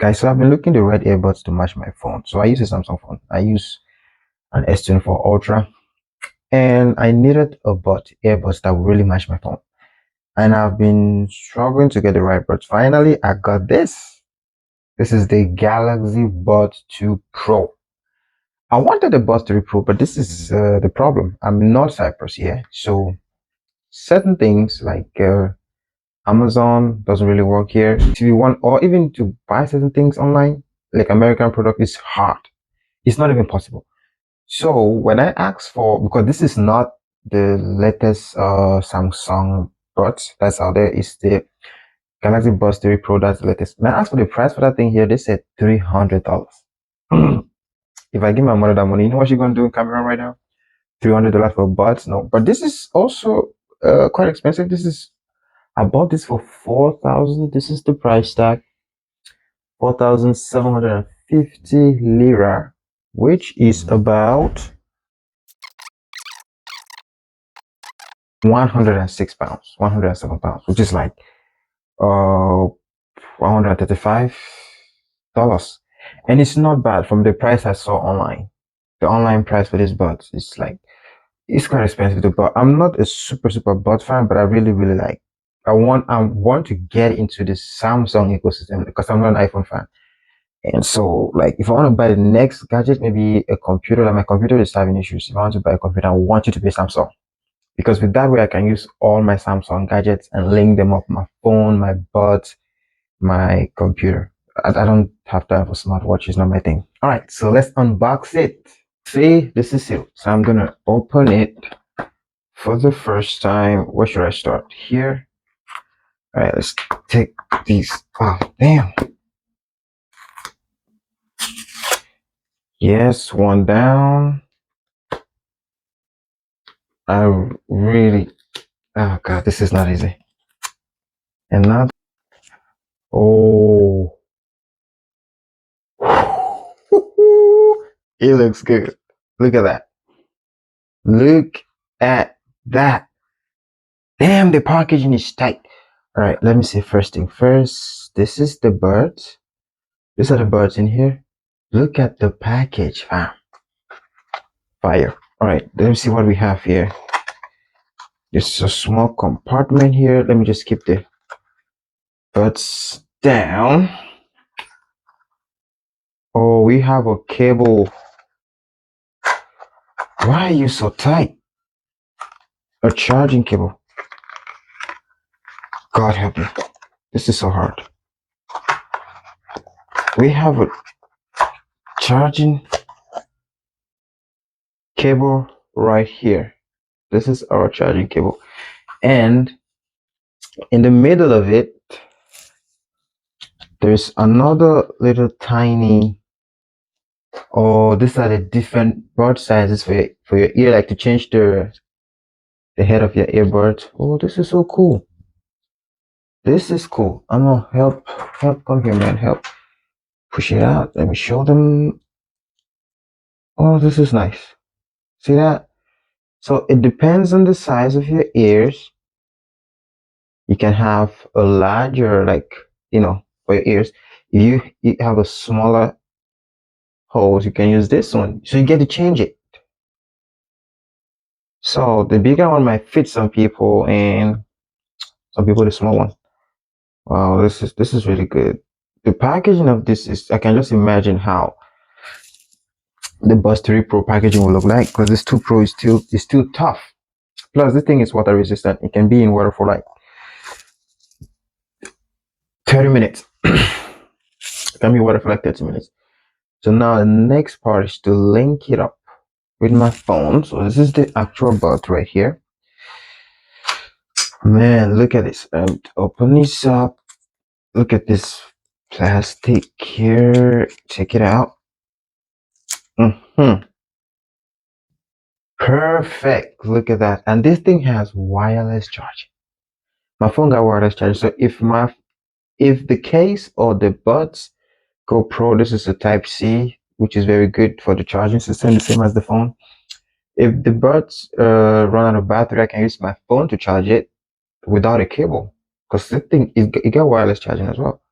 Guys, so I've been looking the right earbuds to match my phone. So I use a Samsung phone. I use an S24 Ultra, and I needed a earbuds that would really match my phone. And I've been struggling to get the right buds. Finally, I got this. This is the Galaxy Buds 2 Pro. I wanted the Buds 3 Pro, but this is the problem. I'm in North Cyprus here, so certain things like Amazon doesn't really work here. If you want, or even to buy certain things online, like American product, is hard. It's not even possible. So when I asked for, because this is not the latest Samsung buds that's out there, it's the Galaxy Buds 3 Pro that's the latest. When I asked for the price for that thing here, they said $300. If I give my mother that money, you know what she's gonna do in Cameroon right now? $300 for buds? No, but this is also quite expensive. I bought this for 4,000. This is the price tag, 4,750 lira, which is about 106 pounds, 107 pounds, which is like $135. And it's not bad from the price I saw online. The online price for this buds is like, it's quite expensive though, but I'm not a super bud fan, but I really like, I want to get into the Samsung ecosystem because I'm not an iPhone fan. And so, like, if I want to buy the next gadget, maybe a computer, like my computer is having issues. If I want to buy a computer, I want it to be Samsung. Because with that way, I can use all my Samsung gadgets and link them up my phone, my buds, my computer. I don't have time for smartwatch. It's not my thing. All right, so let's unbox it. See, this is it. So I'm gonna open it for the first time. Where should I start? Here. All right, let's take these. Oh, damn. Yes, one down. I really, oh God, this is not easy. And now, oh, it looks good. Look at that. Look at that. Damn, the packaging is tight. All right, let me see. First thing first, this is the birds. These are the birds in here. Look at the package, fam. Fire. All right, let me see what we have here. There's a small compartment here. Let me just keep the birds down. Oh, we have a cable. Why are you so tight? A charging cable. God help me. This is so hard. We have a charging cable right here. This is our charging cable. And in the middle of it, there's another little tiny, oh, these are the different bird sizes for your ear, like to change the head of your earbud. Oh, this is so cool. This is cool. I'm gonna help, come here, man, help. Push it out. Let me show them. Oh, this is nice. See that? So it depends on the size of your ears. You can have a larger, like, for your ears. If you have a smaller holes, you can use this one. So you get to change it. So the bigger one might fit some people, and some people the small one. Wow, this is really good. The packaging of this is, I can just imagine how the Buds 3 Pro packaging will look like, because this 2 Pro is still tough. Plus, this thing is water resistant. It can be in water for like 30 minutes. It can be water for like 30 minutes. So now the next part is to link it up with my phone. So this is the actual bud right here. Man, look at this. Open this up. Look at this plastic here. Check it out. Perfect. Look at that. And this thing has wireless charging. My phone got wireless charging. So if the case or the buds go pro, this is a type C, which is very good for the charging system, the same as the phone. If the buds run out of battery, I can use my phone to charge it without a cable, because the thing it got wireless charging as well.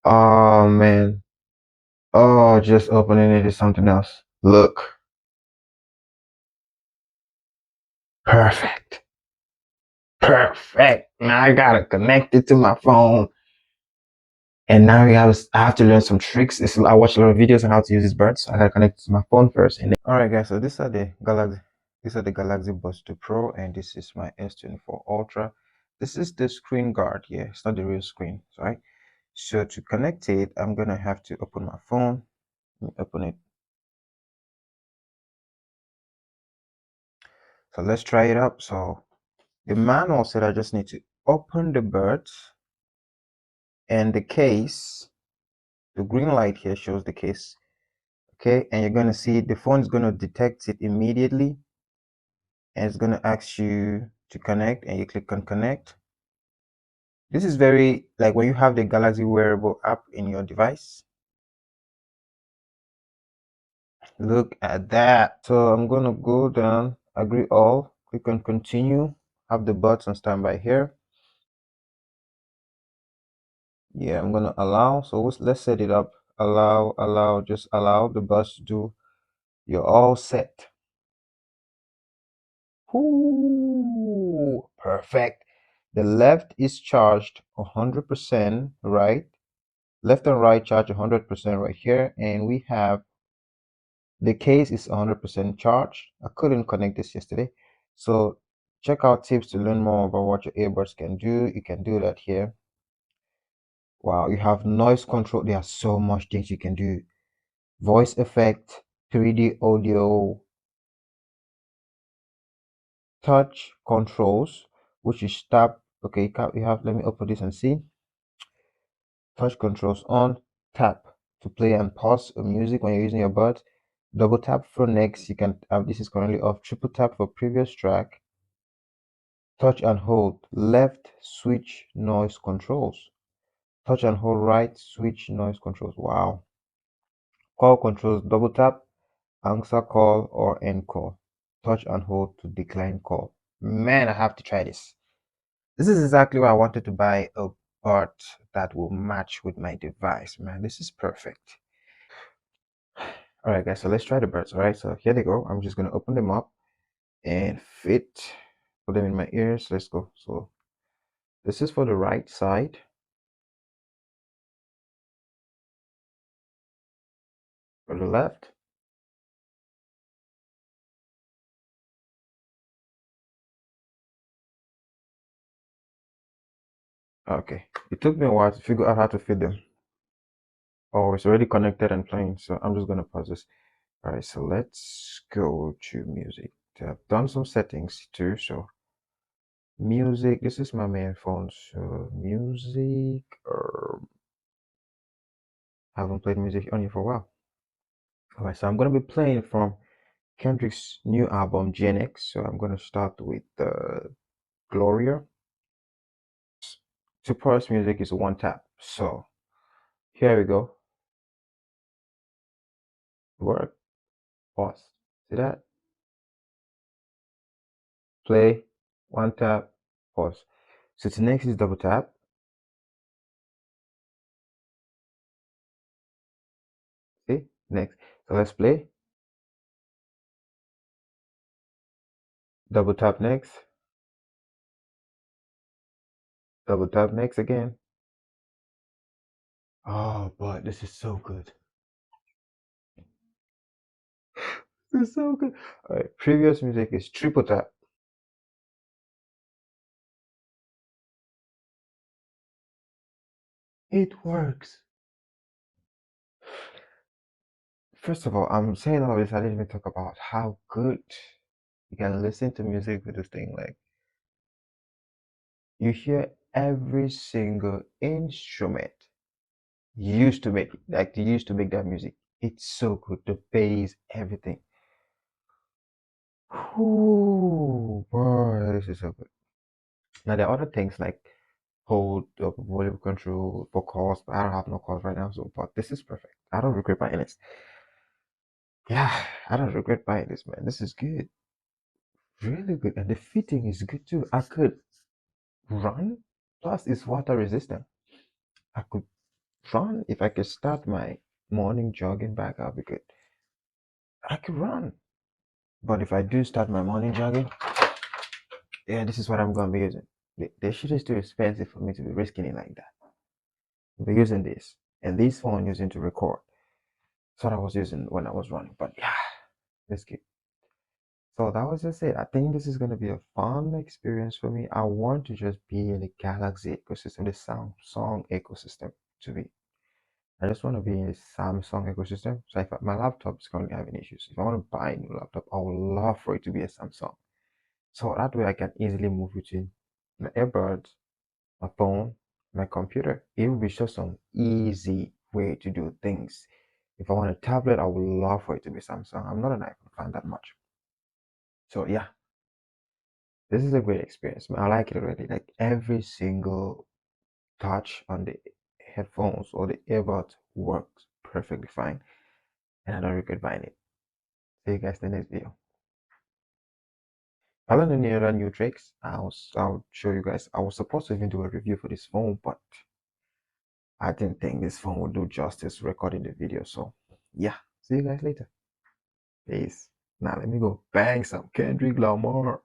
Oh man. Oh, just opening it is something else. Look. Perfect. Perfect. Now I gotta connect it to my phone. And now I have to learn some tricks. I watch a lot of videos on how to use this bird, so I gotta connect it to my phone first. And then, all right, guys. So these are the Galaxy Buds 2 Pro, and this is my S24 Ultra. This is the screen guard. Yeah, it's not the real screen. Right. So to connect it, I'm gonna have to open my phone. Let me open it. So let's try it up. So the manual said I just need to open the birds and the case. The green light here shows the case. Okay, and you're gonna see the phone is gonna detect it immediately, and it's gonna ask you to connect, and you click on connect. This is very like when you have the Galaxy wearable app in your device. Look at that. So I'm gonna go down, agree all, click on continue, have the buds on standby here. Yeah, I'm gonna allow. So let's set it up. Allow, just allow the buds to do. You're all set. Ooh, perfect. The left is charged 100%, right? Left and right charge 100% right here. And we have the case is 100% charged. I couldn't connect this yesterday. So check out tips to learn more about what your earbuds can do. You can do that here. Wow, you have noise control. There are so much things you can do. Voice effect, 3D audio, touch controls, which is tap. Okay, you have, let me open this and see. Touch controls on, tap to play and pause music when you're using your buds. Double tap for next. You can have, this is currently off. Triple tap for previous track. Touch and hold left, switch noise controls. Touch and hold right, switch noise controls. Wow. Call controls, double tap, answer call or end call. Touch and hold to decline call. Man, I have to try this. This is exactly why I wanted to buy a bud that will match with my device. Man, this is perfect. All right, guys, so let's try the birds. All right, so here they go. I'm just gonna open them up and put them in my ears. Let's go. So this is for the right side. For the left. Okay, it took me a while to figure out how to fit them. Oh, it's already connected and playing, so I'm just gonna pause this. All right, so let's go to music. I've done some settings too, so music. This is my main phone, so music. I haven't played music on it for a while. All right, so I'm gonna be playing from Kendrick's new album GNX. So I'm gonna start with Gloria. To pause music is one tap. So here we go. Work. Pause. See that? Play. One tap. Pause. So to next is double tap. See? Next. So let's play. Double tap next. Double tap next again. Oh, but this is so good. This is so good. All right. Previous music is triple tap. It works. First of all, I'm saying all this. I didn't even talk about how good you can listen to music with this thing. Like you hear every single instrument used to make, like they used to make that music. It's so good. The bass, everything. Ooh, boy, this is so good. Now there are other things like hold volume control for calls, but I don't have no calls right now. So, but this is perfect. I don't regret buying this. Yeah, I don't regret buying this, man. This is good, really good, and the fitting is good too. I could run, plus it's water resistant. I could run. If I could start my morning jogging back, I'll be good. I could run. But if I do start my morning jogging, yeah, this is what I'm gonna be using. The shit is too expensive for me to be risking it like that. I'll be using this. And this phone I'm using to record. That's what I was using when I was running. But yeah, let's keep. So that was just it. I think this is gonna be a fun experience for me. I want to just be in the Galaxy ecosystem, the Samsung ecosystem to be. I just want to be in the Samsung ecosystem. So if my laptop is currently having issues, if I want to buy a new laptop, I would love for it to be a Samsung. So that way I can easily move between my earbuds, my phone, my computer. It will be just some easy way to do things. If I want a tablet, I would love for it to be Samsung. I'm not an iPhone fan that much. So yeah, this is a great experience. I like it already. Like every single touch on the headphones or the earbuds works perfectly fine. And I don't regret buying it. See you guys in the next video. I learned any other new tricks. I'll show you guys. I was supposed to even do a review for this phone, but I didn't think this phone would do justice recording the video. So yeah, see you guys later. Peace. Now let me go bang some Kendrick Lamar.